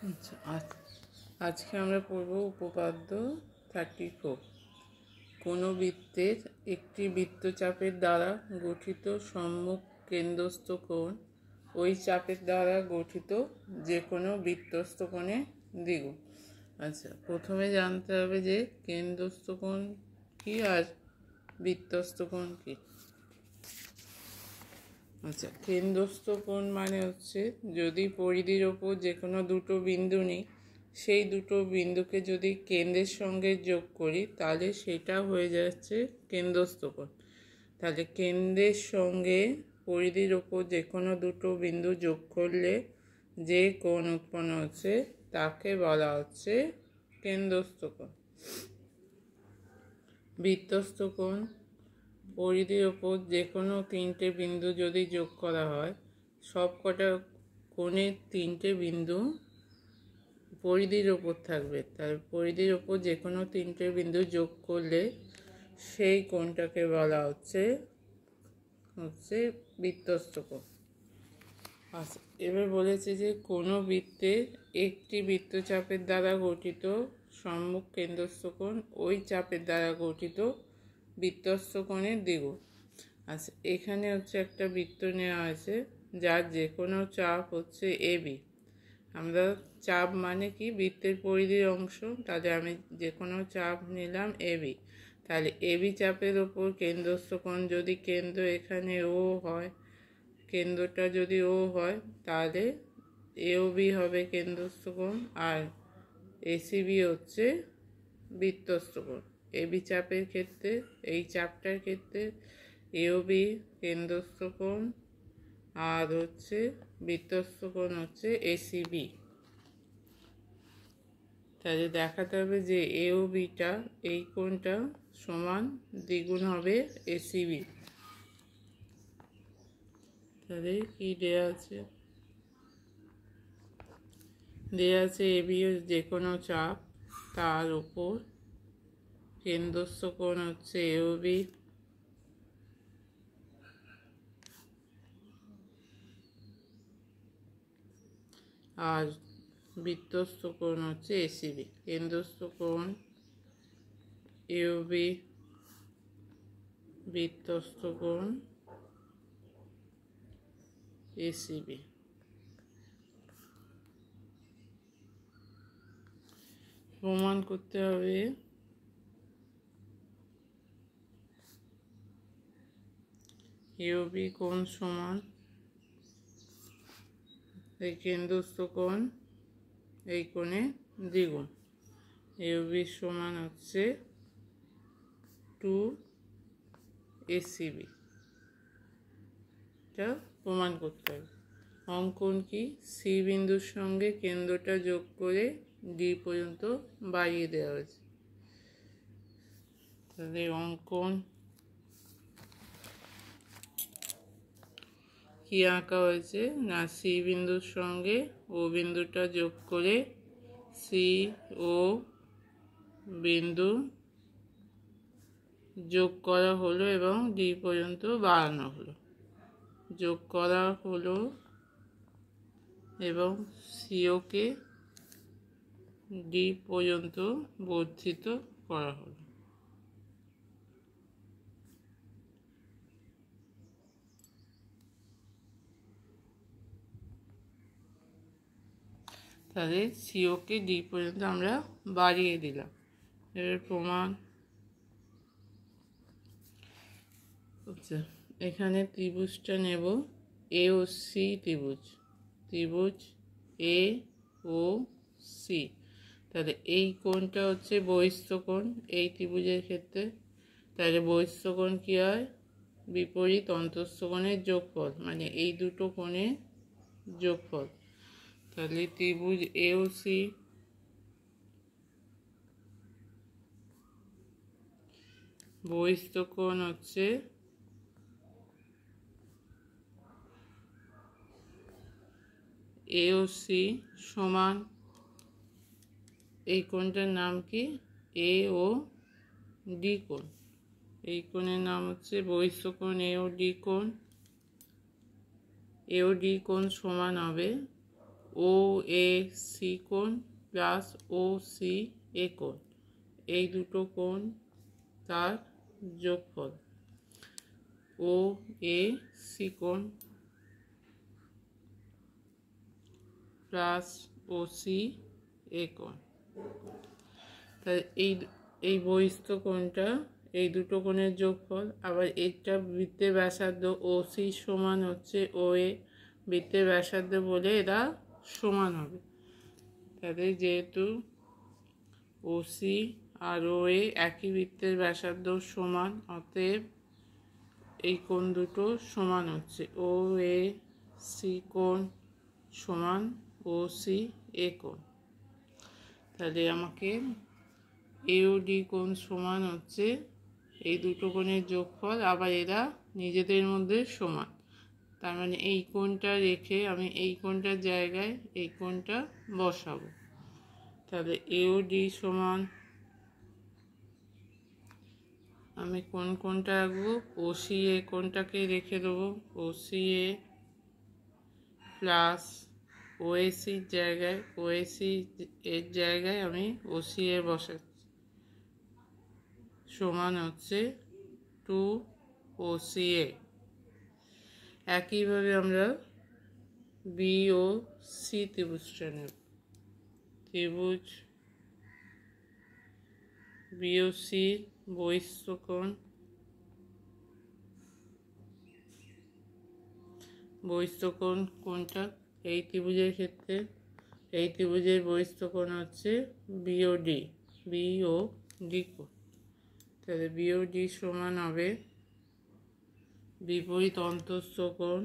আচ্ছা, আজকে আমরা পড়ব উপপাদ্য 34। কোনো বৃত্তের একটি বৃত্তচাপের দ্বারা গঠিত সম্মুখ কেন্দ্রস্থ কোণ ওই চাপের দ্বারা গঠিত যে কোনো বৃত্তস্থ কোণে দ্বিগুণ। আচ্ছা, প্রথমে জানতে হবে যে কেন্দ্রস্থ কোণ কি আর বৃত্তস্থ কোণ কি। আচ্ছা, কেন্দ্রস্থ কোণ মানে হচ্ছে যদি পরিধির ওপর যে কোনো দুটো বিন্দু নিই, সেই দুটো বিন্দুকে যদি কেন্দ্রের সঙ্গে যোগ করি তাহলে সেটা হয়ে যাচ্ছে কেন্দ্রস্থ কোণ। তাহলে কেন্দ্রের সঙ্গে পরিধির ওপর যে কোনো দুটো বিন্দু যোগ করলে যে কোণ উৎপন্ন হচ্ছে তাকে বলা হচ্ছে কেন্দ্রস্থ কোণ। বৃত্তস্থ কোণ পরিধির ওপর যে কোনো তিনটে বিন্দু যদি যোগ করা হয়, সব কটা কোণের তিনটে বিন্দু পরিধির ওপর থাকবে। তার পরিধির ওপর যে কোনো তিনটে বিন্দু যোগ করলে সেই কোণটাকে বলা হচ্ছে বৃত্তস্থ কোণ। আচ্ছা, এবার বলেছে যে কোনো বৃত্তের একটি বৃত্তচাপের দ্বারা গঠিত সম্মুখ কেন্দ্রস্থ কোণ ওই চাপের দ্বারা গঠিত বৃত্তস্থ কোণের দ্বিগুণ। আচ্ছা, এখানে হচ্ছে একটা বৃত্ত নেওয়া আছে যার যে কোনো চাপ হচ্ছে এবি। আমরা চাপ মানে কি বৃত্তের পরিধির অংশ, তাহলে আমি যে কোনো চাপ নিলাম এবি। তাহলে এবি চাপের ওপর কেন্দ্রস্থ কোণ যদি কেন্দ্র এখানে ও হয়, কেন্দ্রটা যদি ও হয় তাহলে এও বি হবে কেন্দ্রস্থ কোণ আর এসিবি হচ্ছে বৃত্তস্থ কোণ। এবি চাপের ক্ষেত্রে, এই চাপটার ক্ষেত্রে এও বি কেন্দ্রস্থ কোণ আর হচ্ছে বৃত্তস্থ কোণ হচ্ছে এসিবি। তাহলে দেখাতে হবে যে এও বিটা এই কোণটা সমান দ্বিগুণ হবে এসিবি। তাহলে কি দেওয়া আছে? দেওয়া আছে এবি যে কোনো চাপ, তার উপর কেন্দ্রস্থ কোণ হচ্ছে এও বি আর বৃত্তস্থ কোণ হচ্ছে এসিবি। কেন্দ্রস্থ কোণ এও বি, বৃত্তস্থ কোণ এসিবি। প্রমাণ করতে হবে এও বি কোণ সমান এই কেন্দ্রস্থ কোণ এই কোণে দ্বিগুণ। এও বি সমান হচ্ছে 2 এসিবি। এটা প্রমাণ করতে হবে। অঙ্কন কি? সি বিন্দুর সঙ্গে কেন্দ্রটা যোগ করে ডি পর্যন্ত বাড়িয়ে দেওয়া হয়েছে। তাহলে অঙ্কন কি আঁকা হয়েছে না, সি বিন্দুর সঙ্গে ও বিন্দুটা যোগ করে সি ও বিন্দু যোগ করা হলো এবং ডি পর্যন্ত বাড়ানো হলো। যোগ করা হলো এবং সিওকে ডি পর্যন্ত বর্ধিত করা হলো। তাহলে সিওকে ডি পর্যন্ত আমরা বাড়িয়ে দিলাম। এর প্রমাণ আচ্ছা, এখানে ত্রিভুজটা নেব এ ও সি ত্রিভুজ, ত্রিভুজ এ ও সি। তাহলে এই কোণটা হচ্ছে বহিস্থ কোণ এই ত্রিভুজের ক্ষেত্রে। তাহলে বহিস্থ কোণ কী হয়? বিপরীত অন্তঃস্থ কোণের যোগফল, মানে এই দুটো কোণের যোগফল। তাহলে ত্রিভুজ এ ও সি বহিস্থ কোণ হচ্ছে এ ও সি সমান এই কোণটার নাম কি? এ ও ডি কোণ। এই কোণের নাম হচ্ছে বহিস্থ কোণ এ ও ডি কোণ। এ ও ডি কোণ সমান হবে ও এ সি কোণ প্লাস ও সি এ কোণ, এই দুটো কোণ তার যোগফল। ও এ সি কোণ প্লাস ও সি এ কোণ, তাই এই বহিস্থ কোণটা এই দুটো কোণের যোগফল। আবার এটা বৃত্তের ব্যাসার্ধ ও সি সমান হচ্ছে ও এ, বৃত্তের ব্যাসার্ধ বলে এরা সমান হবে। তাদের যেহেতু ও সি আর ও এ একই বৃত্তের ব্যাসার্ধ সমান, অতএব এই কোণ দুটো সমান হচ্ছে। ও এ সি কোণ সমান ও সি এ কোণ। তাহলে আমাকে এ ও ডি কোণ সমান হচ্ছে এই দুটো কোণের যোগফল, আবার এরা নিজেদের মধ্যে সমান। তার মানে এই কোণটা রেখে আমি এই কোণটার জায়গায় এই কোণটা বসাবো। তাহলে এ ও ডি সমান, আমি কোন কোণটা রাখবো, ও সি এ কোণটাকে রেখে দেবো। ও সি এ প্লাস ও এ সির জায়গায় ও এ সি এর জায়গায় আমি ও সি এ বসাচ্ছি, সমান হচ্ছে 2 ও সি এ। একইভাবে আমরা বি ও সি ত্রিভুজটা নেব। ত্রিভুজ বি ও সি বহিস্থ কোণ, বহিস্থ কোণ কোনটা, এই ত্রিভুজের ক্ষেত্রে এই ত্রিভুজের বহিস্থ কোণ হচ্ছে বিওডি, বিওডি কোণ। তাহলে বিওডি সমান হবে বিপরীত অন্তঃস্থ কোণ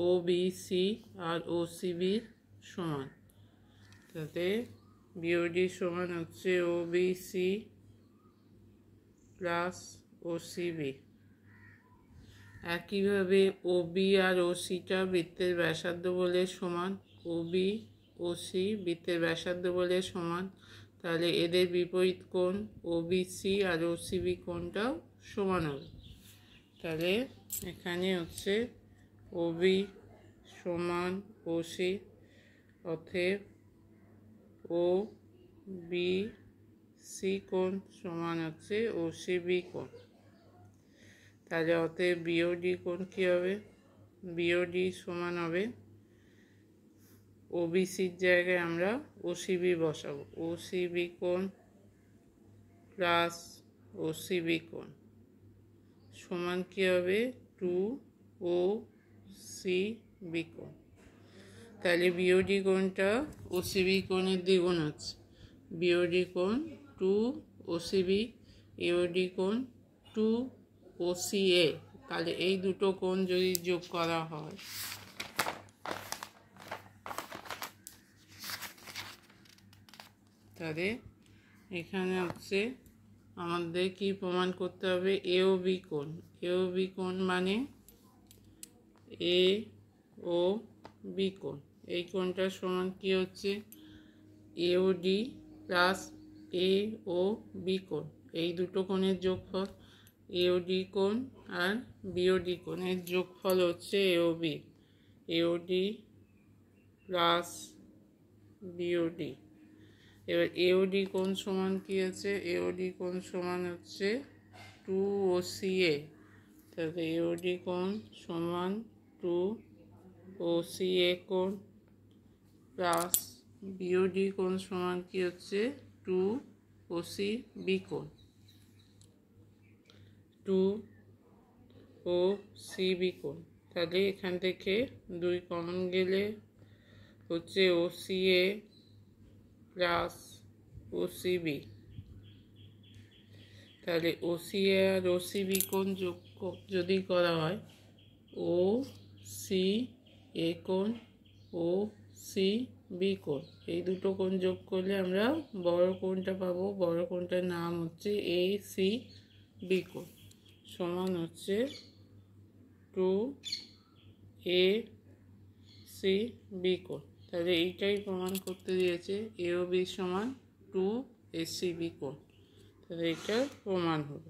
ও বি সি আর ও সি বির সমান। তাতে বিওডি সমান হচ্ছে ও বি সি প্লাস ও সি বি। একইভাবে ও বি আর ও সিটা বৃত্তের ব্যাসার্ধ বলে সমান, ও বি ও সি বৃত্তের ব্যাসার্ধ বলে সমান। তাহলে এদের বিপরীত কোণ ও বি সি আর ও সি বি কোণটাও সমান হবে। তাহলে এখানে হচ্ছে ও বি সমান ও সি, অতএব ও বি সি কোণ সমান হচ্ছে ও সি বি কোণ। তাহলে অতএব বিওডি কোণ কী হবে, বিওডি সমান হবে ওবিসির জায়গায় আমরা ওসিবি বসাবো, ওসিবি কোণ প্লাস ওসিবি কোণ সমান কী হবে 2 ও সি বি কোণ। তাহলে বিওডি কোণটা ওসিবি কোণের দ্বিগুণ হচ্ছে, বিওডি কোণ 2 ওসিবি, এওডি কোণ 2 ও সি এ। তাহলে এই দুটো কোণ যদি যোগ করা হয়, তাহলে এখানে হচ্ছে আমাদের কি প্রমাণ করতে হবে, এ ও বি কোণ। এ ও বি কোণ মানে এ ও বি কোণ, এই কোণটার সমান কি হচ্ছে এ ও ডি প্লাস এ ও বি কোণ, এই দুটো কোণের যোগফল। এওডি কোণ আর বিওডি কোণের যোগফল হচ্ছে এওবি, এওডি প্লাস বিওডি। এবার এওডি কোণ সমান কি আছে, এওডি কোণ সমান হচ্ছে 2 ও সি এ। তাহলে এওডি কোণ সমান 2 ও সি এ কোণ প্লাস বিওডি কোণ সমান কি হচ্ছে 2 ও সি বি কোণ, 2 ও সি বি কোণ। তাহলে এখান থেকে 2 কমন গেলে হচ্ছে ও সি এ প্লাস ও সি বি। তাহলে ও সি এ আর ও সি বি কোণ যোগ যদি করা হয়, ও সি এ কোণ ও সি বি কোণ, এই দুটো কোণ যোগ করলে আমরা বড় কোণটা পাবো। বড় কোণটার নাম হচ্ছে এ সি বি কোণ, সমান হচ্ছে 2 এ সি বি কোণ। তাহলে এইটাই প্রমাণ করতে দিয়েছে এ ও বি সমান 2 এ সি বি কোণ। তাহলে এটা প্রমাণ হলো।